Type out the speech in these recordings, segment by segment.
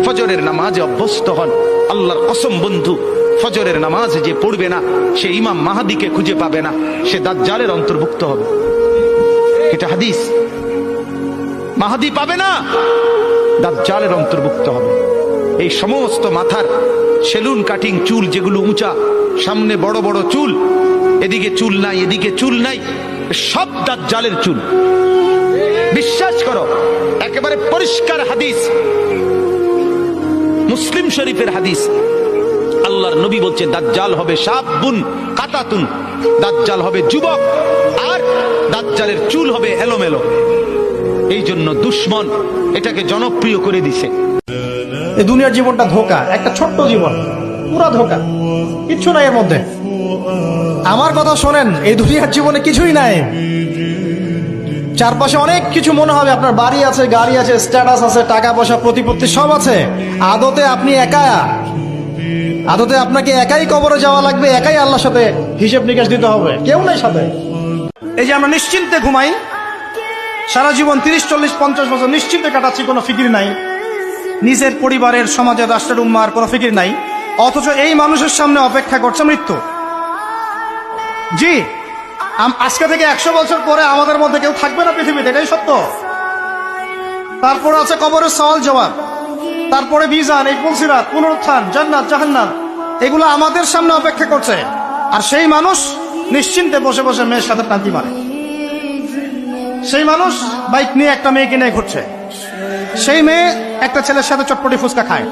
ফজরের নামাজে অভ্যস্ত হন। আল্লাহর কসম বন্ধু, ফজরের নামাজ যে পড়বে না সে ইমাম মাহদিকে খুঁজে পাবে না, সে দাজ্জালের অন্তর্ভুক্ত হবে। এটা হাদিস। মাহদি পাবে না, দাজ্জালের অন্তর্ভুক্ত হবে। এই সমস্ত মাথার সেলুন কাটিং চুল যেগুলো উঁচা, সামনে বড় বড় চুল, এদিকে চুল নাই এদিকে চুল নাই, সব দাজ্জালের চুল। বিশ্বাস করো, একেবারে পরিষ্কার হাদিস, মুসলিম শরীফের হাদিস। আল্লাহর নবী বলছে দাজ্জাল হবে শাবুন কাতাতুন, দাজ্জাল হবে যুবক, আর দাজ্জালের চুল হবে এলোমেলো। এই জন্য দুশ্মন এটাকে জনপ্রিয় করে দিছে। এই দুনিয়ার জীবনটা ধোঁকা, একটা ছোট্ট জীবন, পুরা ধোঁকা, কিচ্ছু নাই এর মধ্যে। আমার কথা শোনেন, এই দুনিয়ার জীবনে কিছুই নাই। চারপাশে অনেক কিছু মনে হবে, আপনার বাড়ি আছে, গাড়ি আছে, স্ট্যাটাস আছে, টাকা পয়সা, প্রতিপত্তি সব আছে। আদতে আপনি একা, আদতে আপনাকে একাই কবরে যাওয়া লাগবে, একাই আল্লাহর সাথে হিসেব নিকাশ দিতে হবে, কেউ নাই সাথে। এই যে আমরা নিশ্চিন্তে ঘুমাই, সারা জীবন 30-40-50 বছর নিশ্চিন্তে কাটাচ্ছি, কোনো ফিকির নাই, নিজের পরিবারের, সমাজের, রাষ্ট্রের, উম্মার কোনো ফিকির নাই। অথচ এই মানুষের সামনে অপেক্ষা করছে মৃত্যু। জি, আজকে থেকে 100 বছর পরে আমাদের মধ্যে কেউ থাকবে না পৃথিবীতে, এটাই সত্য। তারপরে আছে কবরের সওয়াল জবাব, তারপরে মিজান, এই পুলসিরাত, পুনরুত্থান, জান্নাত জাহান্নাম, এগুলো আমাদের সামনে অপেক্ষা করছে। আর সেই মানুষ নিশ্চিন্তে বসে বসে মেয়ের সাথে টাঙ্কি মারে। সেই মানুষ বাইক নিয়ে একটা মেয়েকে নিয়ে ঘুরছে, সেই মেয়ে একটা ছেলের সাথে চটপটি ফুচকা খায়।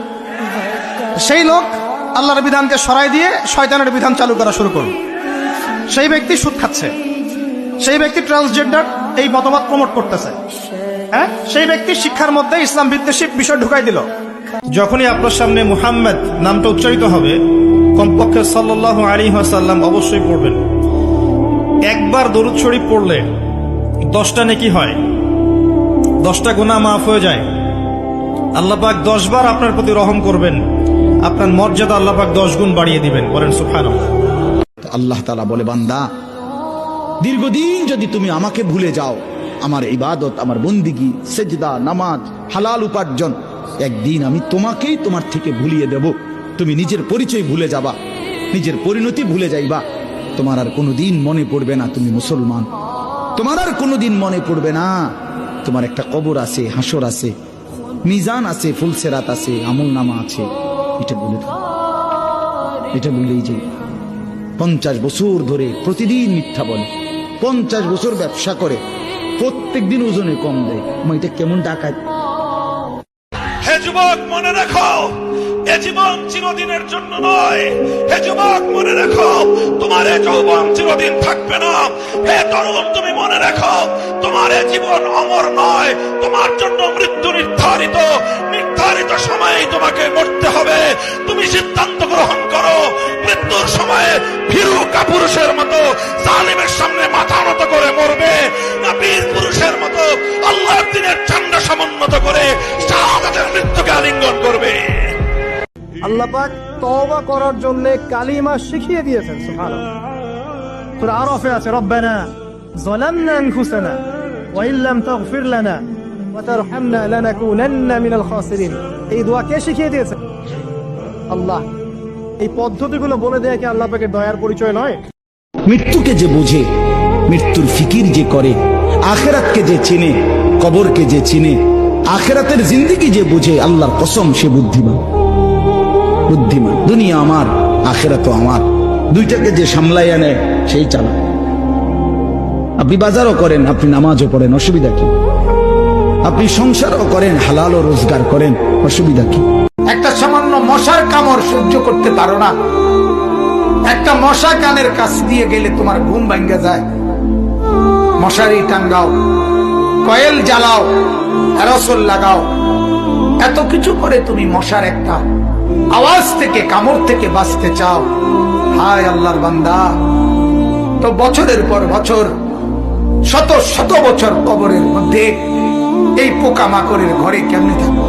সেই লোক আল্লাহর বিধানকে সরাই দিয়ে শয়তানের বিধান চালু করা শুরু করল। সেই ব্যক্তি সুদ খাচ্ছে, সেই ব্যক্তি ট্রান্সজেন্ডার এই মতবাদ প্রমোট করতেছে। হ্যাঁ, সেই ব্যক্তি শিক্ষার মধ্যে ইসলাম বিদ্বেষী বিষয় ঢুকাই দিল। যখনই আপনার সামনে মুহাম্মদ নামটা উচ্চারিত হবে, কমপক্ষে সাল্লাল্লাহু আলাইহি ওয়াসাল্লাম অবশ্যই পড়বেন। একবার দরুদ শরীফ পড়লে 10টা নেকি হয়, 10টা গুনাহ মাফ হয়ে যায়। আল্লাহ পাক 10 বার আপনার প্রতি রহম করবেন, আপনার মর্যাদা আল্লাহ পাক 10 গুণ বাড়িয়ে দিবেন। বলেন সুবহানাল্লাহ। আল্লাহ তাআলা বলে, বান্দা দীর্ঘদিন যদি তুমি আমাকে ভুলে যাও, আমার ইবাদত, আমার বন্দিগি, সেজদা, নামাজ, হালাল উপার্জন, একদিন আমি তোমাকেই তোমার থেকে ভুলিয়ে দেব। তুমি নিজের পরিচয় ভুলে যাবা, নিজের পরিণতি ভুলে যাইবা। তোমার আর কোনোদিন মনে পড়বে না তুমি মুসলমান, তোমার আর কোনোদিন মনে পড়বে না তোমার একটা কবর আছে, হাসর আছে, মিজান আছে, ফুলসেরাত আছে, আমলনামা আছে। এটা বলে দাও, এটা বলেই যে 50 বছর ধরে প্রতিদিন মিথ্যা বলে, 50 বছর ব্যবসা করে, প্রত্যেক দিন ওজনে কম দেয়, এটা কেমন ডাকাত। হে যুবক, মনে রাখো এ জীবন চিরদিনের জন্য নয়। হে যুবক, মনে রাখো তোমার এ যৌবন চিরদিন থাকবে না। হে তরুণ, তুমি মনে রাখো তোমার এ জীবন অমর নয়, তোমার জন্য মৃত্যু নির্ধারিত। নির্ধারিত সময়ে তোমাকে মরতে হবে। তুমি সিদ্ধান্ত গ্রহণ করো, মৃত্যুর সময়ে ভীরু কাপুরুষের মতো জালিমের সামনে মাথা নত করে মরবে, না বীর পুরুষের মতো আল্লাহর দ্বীনের ঝান্ডা সমুন্নত করে শাহাদাতের মৃত্যুকে আলিঙ্গন করবে। আল্লাহ পাক তওবা করার জন্য কালিমা শিখিয়ে দিয়েছেন। সুবহানাল্লাহ। সূরা আরাফে আছে, রব্বানা যালামনা আনফুসানা ওয়া ইল্লাম তাগফির লানা ওয়া তারহামনা লানাকুনান্না মিনাল খাসিরিন। এই দোয়া কে শিখিয়ে দিয়েছেন? আল্লাহ। এই পদ্ধতিগুলো বলে দেয়া কি আল্লাহ পাকের দয়ার পরিচয় নয়? মৃত্যুকে যে বোঝে, মৃত্যুর ফিকির যে করে, আখিরাতকে যে চিনে, কবরকে যে চিনে, আখিরাতের জিন্দেগি যে বুঝে, আল্লাহর কসম সে বুদ্ধিমান। বুদ্ধিমান। দুনিয়া আমার, আখিরাত আমার, দুইটাকে যে সামলাইয়া নেয় সেই চালা। আপনি বাজারও করেন, আপনি নামাজও পড়েন, অসুবিধা কি? আপনি সংসারও করেন, হালালও রোজগার করেন, অসুবিধা কি? একটা সামান্য মশার কামড় সহ্য করতে পারো না, একটা মশা কানের কাছ দিয়ে গেলে তোমার ঘুম ভাঙ্গা যায়। মশারি টাঙ্গাও, কয়েল জ্বালাও, অ্যারোসল লাগাও, এত কিছু করে তুমি মশার একটা আওয়াজ থেকে, কামড় থেকে বাঁচতে চাও। হায় আল্লাহর বান্দা, তো বছরের পর বছর, শত শত বছর কবরের মধ্যে এই পোকামাকড়ের ঘরে কেমনে থাকো?